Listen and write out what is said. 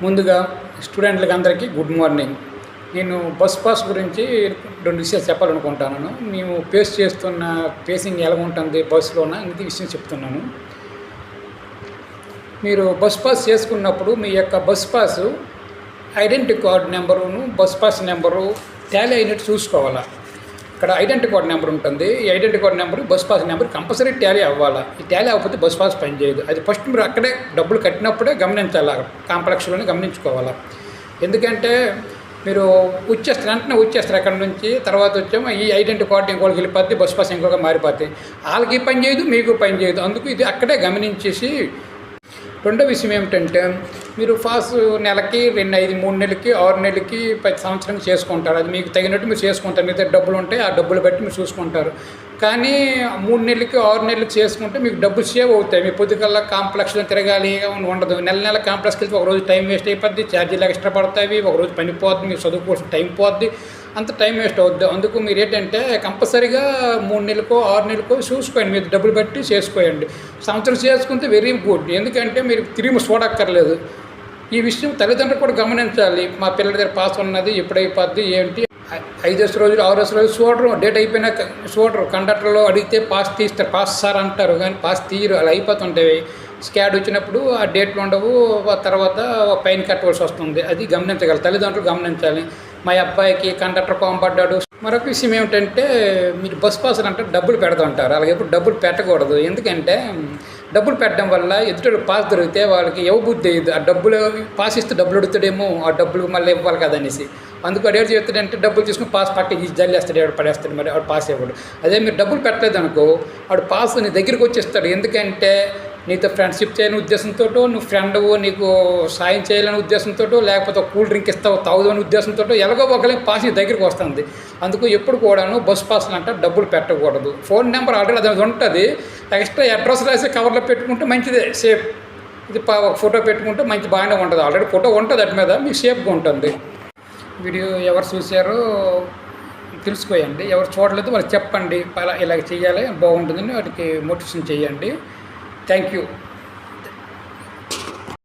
ముందుగా స్టూడెంట్లకి అందరికీ good morning. నేను బస్ పాస్ గురించి 2 విషయాలు చెప్పాలనుకుంటున్నాను. మేము ఫేస్ చేస్తున్న ఫేసింగ్ ఎలా ఉంటుంది బస్సులోన ఇది విషయం చెప్తున్నాను. మీరు బస్ పాస్ చేసుకున్నప్పుడు మీ యొక్క బస్ పాసు ఐడెంటిటీ కార్డ్ నెంబరును బస్ పాస్ నెంబరు టాలీ అయినట్టు చూసుకోవాలా. ఇక్కడ ఐడెంటిటీ కార్డ్ నెంబర్ ఉంటుంది. ఈ identity card number bus pass number compulsory Tally అవ్వాలా. ఈ టాలీ అవ్వకపోతే బస్ పాస్ పనిచేయదు. అది ఫస్ట్ మీరు అక్కడే డబ్బులు కట్టినప్పుడే గమనించాలి, కాంప్లెక్స్లోనే గమనించుకోవాలా. ఎందుకంటే మీరు వెంటనే వచ్చేస్తారు అక్కడ నుంచి. తర్వాత వచ్చాము ఈ ఐడెంటిటీ కార్డు ఇంకోళ్ళకి వెళ్ళిపోద్ది, బస్ పాస్ ఇంకొక మారిపోతాయి. వాళ్ళకి పని చేయదు, మీకు పని చేయదు. అందుకు ఇది అక్కడే గమనించేసి. రెండో విషయం ఏమిటంటే మీరు పాస్ నెలకి 2, 5, 3 నెలలకి, 6 నెలలకి, 10 సంవత్సరానికి చేసుకుంటారు. అది మీకు తగినట్టు మీరు చేసుకుంటారు. మీ దగ్గర డబ్బులు ఉంటాయి, ఆ డబ్బులు బట్టి మీరు చూసుకుంటారు. కానీ 3 నెలలకి, 6 నెలలకి చేసుకుంటే మీకు డబ్బులు సేవ్ అవుతాయి. మీ పొద్దుకల్లా కాంప్లెక్స్లో తిరగాలి ఉండదు. నెల కాంప్లెక్స్కి వెళ్తే ఒకరోజు టైం వేస్ట్ అయిపోద్ది, ఛార్జీలు ఎక్స్ట్రా పడతాయి, ఒకరోజు పని పోద్ది, మీరు చదువుకోవాల్సిన టైం పోద్ది, అంత టైం వేస్ట్ అవుద్ది. అందుకు మీరు ఏంటంటే కంపల్సరీగా 3 నెలలకో 6 నెలలకో చూసుకోండి. మీరు డబ్బులు బట్టి చేసుకోండి. సంవత్సరం చేసుకుంటే వెరీ గుడ్. ఎందుకంటే మీరు తిరిగి చూడక్కర్లేదు. ఈ విషయం తల్లిదండ్రులు కూడా గమనించాలి. మా పిల్లల దగ్గర పాస్ ఉన్నది, ఎప్పుడైపోద్ది ఏంటి. 5 రోజులు 6 రోజులు చూడరు, డేట్ అయిపోయినాక చూడరు. కండక్టర్లో అడిగితే పాస్ తీస్తారు, పాస్ సార్ అంటారు, కానీ పాస్ తీయరు. అలా అయిపోతుంటాయి. స్కాడ్ వచ్చినప్పుడు ఆ డేట్లు ఉండవు, తర్వాత ఫైన్ కట్టవలసి వస్తుంది. అది గమనించగలరు, తల్లిదండ్రులు గమనించాలి. మా అబ్బాయికి కండక్టర్ కోంపడ్డాడు. మరొక విషయం ఏమిటంటే మీరు బస్ పాస్ అంటే డబ్బులు పెడుతుంటారు. అలాగే ఎప్పుడు డబ్బులు పెట్టకూడదు. ఎందుకంటే డబ్బులు పెట్టడం వల్ల ఎదుటి పాస్ దొరికితే వాళ్ళకి బుద్ధి అయ్యింది. ఆ డబ్బులు పాస్ ఇస్తే డబ్బులు అడుగుతాడేమో, ఆ డబ్బులు మళ్ళీ ఇవ్వాలి కదనేసి. అందుకు వాడు ఏడు చేస్తాడంటే డబ్బులు తీసుకుని పాస్ పట్టి జల్లేస్తాడు, ఎవడు పడేస్తాడు, మరి వాడు పాస్ ఇవ్వడు. అదే మీరు డబ్బులు పెట్టలేదు అనుకో, వాడు పాస్ నీ దగ్గరికి వచ్చేస్తాడు. ఎందుకంటే నీతో ఫ్రెండ్షిప్ చేయని ఉద్దేశంతో, నువ్వు ఫ్రెండ్ నీకు సాయం చేయాలనే ఉద్దేశంతో, లేకపోతే ఒక కూల్ డ్రింక్ ఇస్తావు తాగుదనే ఉద్దేశంతో ఎలాగో ఒకరికి పాస్ నీ దగ్గరికి వస్తుంది. అందుకు ఎప్పుడు కూడాను బస్ పాస్లు అంటే డబ్బులు పెట్టకూడదు. ఫోన్ నెంబర్ ఆల్రెడీ అది ఉంటుంది. ఎక్స్ట్రా అడ్రస్ రాసి కవర్లో పెట్టుకుంటే మంచిదే, సేఫ్. ఇది ఒక ఫోటో పెట్టుకుంటే మంచి బాగానే ఉంటుంది. ఆల్రెడీ ఫోటో ఉంటుంది అటు మీద, మీకు సేఫ్గా ఉంటుంది. వీడియో ఎవరు చూశారో తెలుసుకోయండి. ఎవరు చూడలేదు వాళ్ళకి చెప్పండి, ఇలాగ చేయాలి బాగుంటుందని వాటికి మోటివేషన్ చేయండి. Thank you.